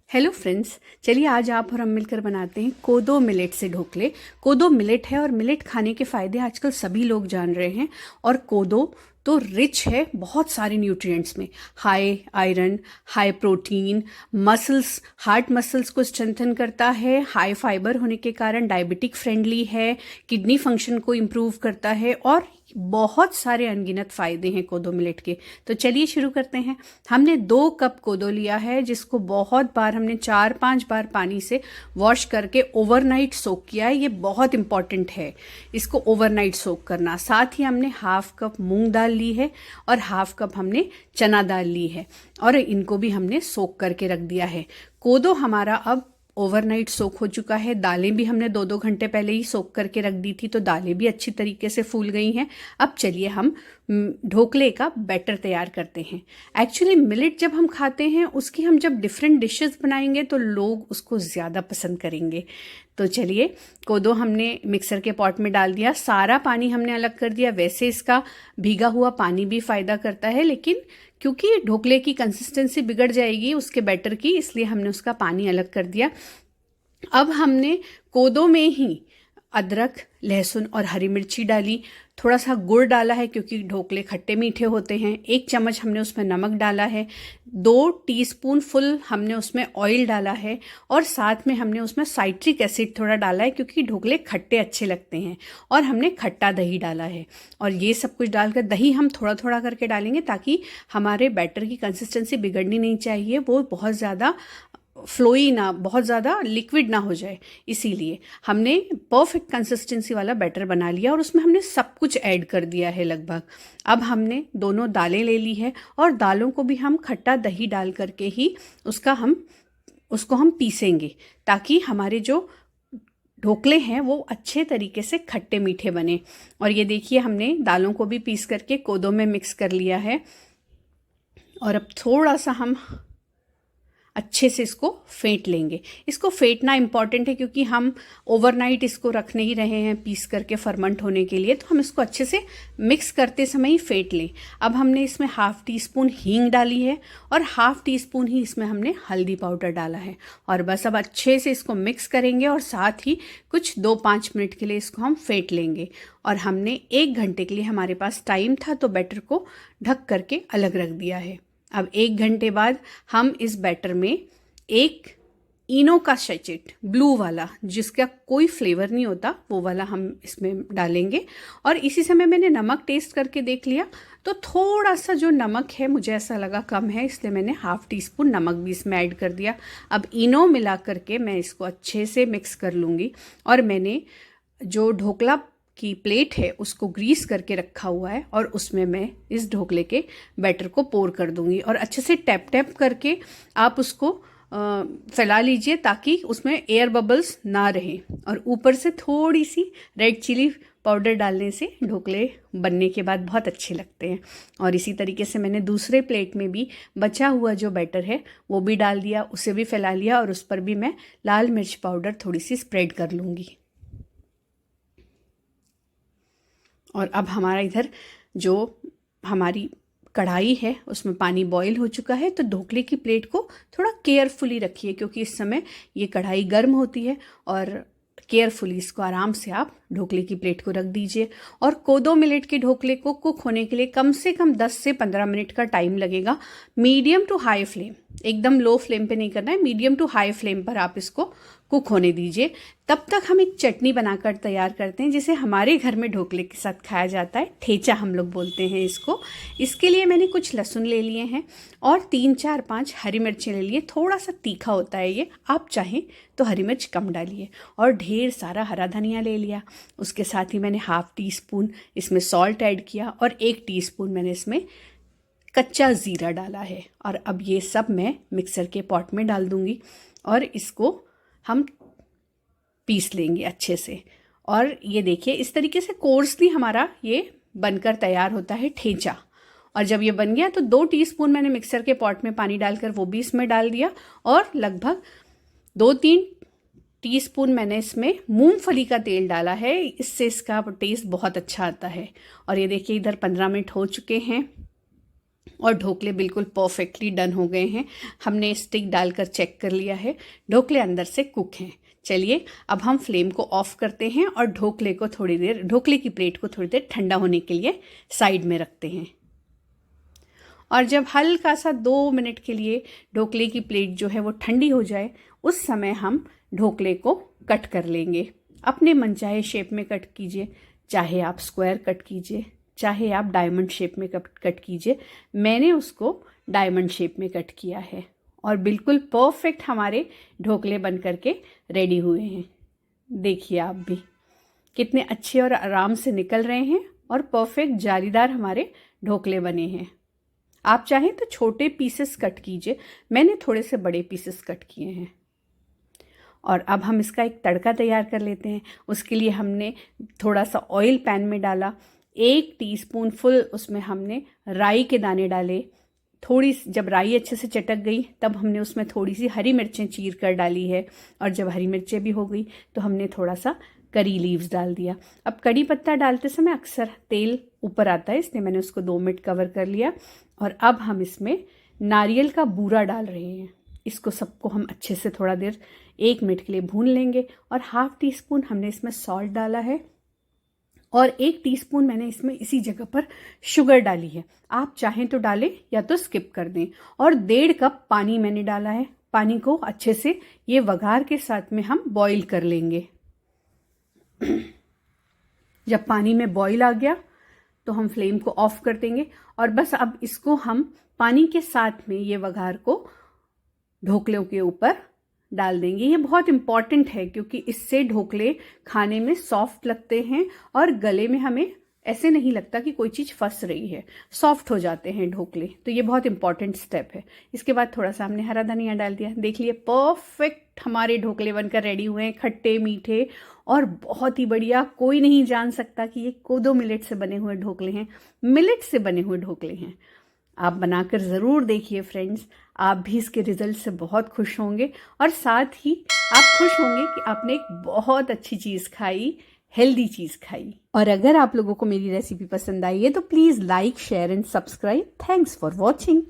Hello friends, चलिए आज आप और हम मिलकर बनाते हैं कोदो मिलेट से ढोकले। कोदो मिलेट है और मिलेट खाने के फ़ायदे आजकल सभी लोग जान रहे हैं। और कोदो तो रिच है बहुत सारे न्यूट्रिएंट्स में, high iron, high protein, muscles, heart muscles को स्ट्रेंथन करता है, हाई फाइबर होने के कारण डायबिटिक फ्रेंडली है, किडनी फंक्शन को इम्प्रूव करता है और बहुत सारे अनगिनत फ़ायदे हैं कोदो मिलेट के। तो चलिए शुरू करते हैं। हमने 2 कप कोदो लिया है जिसको बहुत बार हमने 4-5 बार पानी से वॉश करके ओवरनाइट सोक किया है। ये बहुत इंपॉर्टेंट है इसको ओवरनाइट सोक करना। साथ ही हमने हाफ कप मूंग दाल ली है और हाफ कप हमने चना दाल ली है और इनको भी हमने सोक करके रख दिया है। कोदो हमारा अब ओवरनाइट सोक हो चुका है। दालें भी हमने 2-2 घंटे पहले ही सोक करके रख दी थी, तो दालें भी अच्छी तरीके से फूल गई हैं। अब चलिए हम ढोकले का बैटर तैयार करते हैं। एक्चुअली मिलेट जब हम खाते हैं उसकी हम जब डिफरेंट डिशेस बनाएंगे तो लोग उसको ज़्यादा पसंद करेंगे। तो चलिए, कोदो हमने मिक्सर के पॉट में डाल दिया, सारा पानी हमने अलग कर दिया। वैसे इसका भीगा हुआ पानी भी फ़ायदा करता है, लेकिन क्योंकि ढोकले की कंसिस्टेंसी बिगड़ जाएगी उसके बैटर की, इसलिए हमने उसका पानी अलग कर दिया। अब हमने कोदो में ही अदरक, लहसुन और हरी मिर्ची डाली, थोड़ा सा गुड़ डाला है क्योंकि ढोकले खट्टे मीठे होते हैं। 1 चम्मच हमने उसमें नमक डाला है, 2 टीस्पून फुल हमने उसमें ऑयल डाला है और साथ में हमने उसमें साइट्रिक एसिड थोड़ा डाला है क्योंकि ढोकले खट्टे अच्छे लगते हैं। और हमने खट्टा दही डाला है और ये सब कुछ डालकर, दही हम थोड़ा थोड़ा करके डालेंगे ताकि हमारे बैटर की कंसिस्टेंसी बिगड़नी नहीं चाहिए, वो बहुत ज़्यादा फ्लोई ना, बहुत ज़्यादा लिक्विड ना हो जाए। इसीलिए हमने परफेक्ट कंसिस्टेंसी वाला बैटर बना लिया और उसमें हमने सब कुछ ऐड कर दिया है लगभग। अब हमने दोनों दालें ले ली है और दालों को भी हम खट्टा दही डाल करके ही उसको हम पीसेंगे ताकि हमारे जो ढोकले हैं वो अच्छे तरीके से खट्टे मीठे बने। और ये देखिए, हमने दालों को भी पीस करके कोदो में मिक्स कर लिया है और अब थोड़ा सा हम अच्छे से इसको फेंट लेंगे। इसको फेंटना इंपॉर्टेंट है क्योंकि हम ओवरनाइट इसको रखने ही रहे हैं पीस करके फर्मेंट होने के लिए, तो हम इसको अच्छे से मिक्स करते समय ही फेंट लें। अब हमने इसमें हाफ टी स्पून हींग डाली है और हाफ टी स्पून ही इसमें हमने हल्दी पाउडर डाला है और बस अब अच्छे से इसको मिक्स करेंगे और साथ ही कुछ 2-5 मिनट के लिए इसको हम फेंट लेंगे। और हमने 1 घंटे के लिए, हमारे पास टाइम था तो बैटर को ढक करके अलग रख दिया है। अब 1 घंटे बाद हम इस बैटर में एक इनो का सैचेट, ब्लू वाला जिसका कोई फ्लेवर नहीं होता, वो वाला हम इसमें डालेंगे। और इसी समय मैंने नमक टेस्ट करके देख लिया, तो थोड़ा सा जो नमक है मुझे ऐसा लगा कम है, इसलिए मैंने हाफ टी स्पून नमक भी इसमें ऐड कर दिया। अब इनो मिला करके मैं इसको अच्छे से मिक्स कर लूँगी और मैंने जो ढोकला की प्लेट है उसको ग्रीस करके रखा हुआ है और उसमें मैं इस ढोकले के बैटर को पोर कर दूंगी और अच्छे से टैप टैप करके आप उसको फैला लीजिए ताकि उसमें एयर बबल्स ना रहे। और ऊपर से थोड़ी सी रेड चिली पाउडर डालने से ढोकले बनने के बाद बहुत अच्छे लगते हैं। और इसी तरीके से मैंने दूसरे प्लेट में भी बचा हुआ जो बैटर है वो भी डाल दिया, उसे भी फैला लिया और उस पर भी मैं लाल मिर्च पाउडर थोड़ी सी स्प्रेड कर लूँगी। और अब हमारा इधर जो हमारी कढ़ाई है उसमें पानी बॉईल हो चुका है, तो ढोकले की प्लेट को थोड़ा केयरफुली रखिए क्योंकि इस समय ये कढ़ाई गर्म होती है और केयरफुली इसको आराम से आप ढोकले की प्लेट को रख दीजिए। और कोदो मिलेट के ढोकले को कुक होने के लिए कम से कम 10 से 15 मिनट का टाइम लगेगा। मीडियम टू हाई फ्लेम, एकदम लो फ्लेम पे नहीं करना है, मीडियम टू हाई फ्लेम पर आप इसको कुक होने दीजिए। तब तक हम एक चटनी बनाकर तैयार करते हैं जिसे हमारे घर में ढोकले के साथ खाया जाता है, ठेचा हम लोग बोलते हैं इसको। इसके लिए मैंने कुछ लहसुन ले लिए हैं और 3-4-5 हरी मिर्चें ले लिए। थोड़ा सा तीखा होता है ये, आप चाहें तो हरी मिर्च कम डालिए। और ढेर सारा हरा धनिया ले लिया। उसके साथ ही मैंने हाफ टी स्पून इसमें सॉल्ट ऐड किया और 1 टीस्पून मैंने इसमें कच्चा ज़ीरा डाला है। और अब ये सब मैं मिक्सर के पॉट में डाल दूँगी और इसको हम पीस लेंगे अच्छे से। और ये देखिए, इस तरीके से कोर्सली हमारा ये बनकर तैयार होता है ठेचा। और जब ये बन गया तो 2 टीस्पून मैंने मिक्सर के पॉट में पानी डालकर वो भी इसमें डाल दिया और लगभग 2-3 टीस्पून मैंने इसमें मूंगफली का तेल डाला है, इससे इसका टेस्ट बहुत अच्छा आता है। और ये देखिए, इधर 15 मिनट हो चुके हैं और ढोकले बिल्कुल परफेक्टली डन हो गए हैं। हमने स्टिक डालकर चेक कर लिया है, ढोकले अंदर से कुक हैं। चलिए अब हम फ्लेम को ऑफ करते हैं और ढोकले की प्लेट को थोड़ी देर ठंडा होने के लिए साइड में रखते हैं। और जब हल्का सा 2 मिनट के लिए ढोकले की प्लेट जो है वो ठंडी हो जाए, उस समय हम ढोकले को कट कर लेंगे। अपने मनचाहे शेप में कट कीजिए, चाहे आप स्क्वायर कट कीजिए, चाहे आप डायमंड शेप में कट कीजिए। मैंने उसको डायमंड शेप में कट किया है और बिल्कुल परफेक्ट हमारे ढोकले बन करके रेडी हुए हैं। देखिए आप भी कितने अच्छे और आराम से निकल रहे हैं और परफेक्ट जालीदार हमारे ढोकले बने हैं। आप चाहें तो छोटे पीसेस कट कीजिए, मैंने थोड़े से बड़े पीसेस कट किए हैं। और अब हम इसका एक तड़का तैयार कर लेते हैं। उसके लिए हमने थोड़ा सा ऑयल पैन में डाला, 1 टीस्पून फुल उसमें हमने राई के दाने डाले। जब राई अच्छे से चटक गई तब हमने उसमें थोड़ी सी हरी मिर्चें चीर कर डाली है, और जब हरी मिर्चें भी हो गई तो हमने थोड़ा सा करी लीव्स डाल दिया। अब कड़ी पत्ता डालते समय अक्सर तेल ऊपर आता है, इसलिए मैंने उसको 2 मिनट कवर कर लिया। और अब हम इसमें नारियल का बूरा डाल रहे हैं। इसको सबको हम अच्छे से थोड़ा देर 1 मिनट के लिए भून लेंगे। और 1/2 टीस्पून हमने इसमें सॉल्ट डाला है और 1 टीस्पून मैंने इसमें इसी जगह पर शुगर डाली है। आप चाहें तो डालें या तो स्किप कर दें। और 1.5 कप पानी मैंने डाला है। पानी को अच्छे से ये वघार के साथ में हम बॉईल कर लेंगे। जब पानी में बॉईल आ गया तो हम फ्लेम को ऑफ कर देंगे और बस अब इसको हम पानी के साथ में ये वघार को ढोकलों के ऊपर डाल देंगे। ये बहुत इम्पॉर्टेंट है क्योंकि इससे ढोकले खाने में सॉफ्ट लगते हैं और गले में हमें ऐसे नहीं लगता कि कोई चीज़ फंस रही है, सॉफ्ट हो जाते हैं ढोकले। तो ये बहुत इंपॉर्टेंट स्टेप है। इसके बाद थोड़ा सा हमने हरा धनिया डाल दिया। देख लिए परफेक्ट हमारे ढोकले बनकर रेडी हुए हैं, खट्टे मीठे और बहुत ही बढ़िया। कोई नहीं जान सकता कि ये कोदो मिलेट से बने हुए ढोकले हैं, मिलेट से बने हुए ढोकले हैं। आप बनाकर ज़रूर देखिए फ्रेंड्स, आप भी इसके रिजल्ट से बहुत खुश होंगे और साथ ही आप खुश होंगे कि आपने एक बहुत अच्छी चीज़ खाई, हेल्दी चीज़ खाई। और अगर आप लोगों को मेरी रेसिपी पसंद आई है तो please like, share and subscribe. Thanks for watching.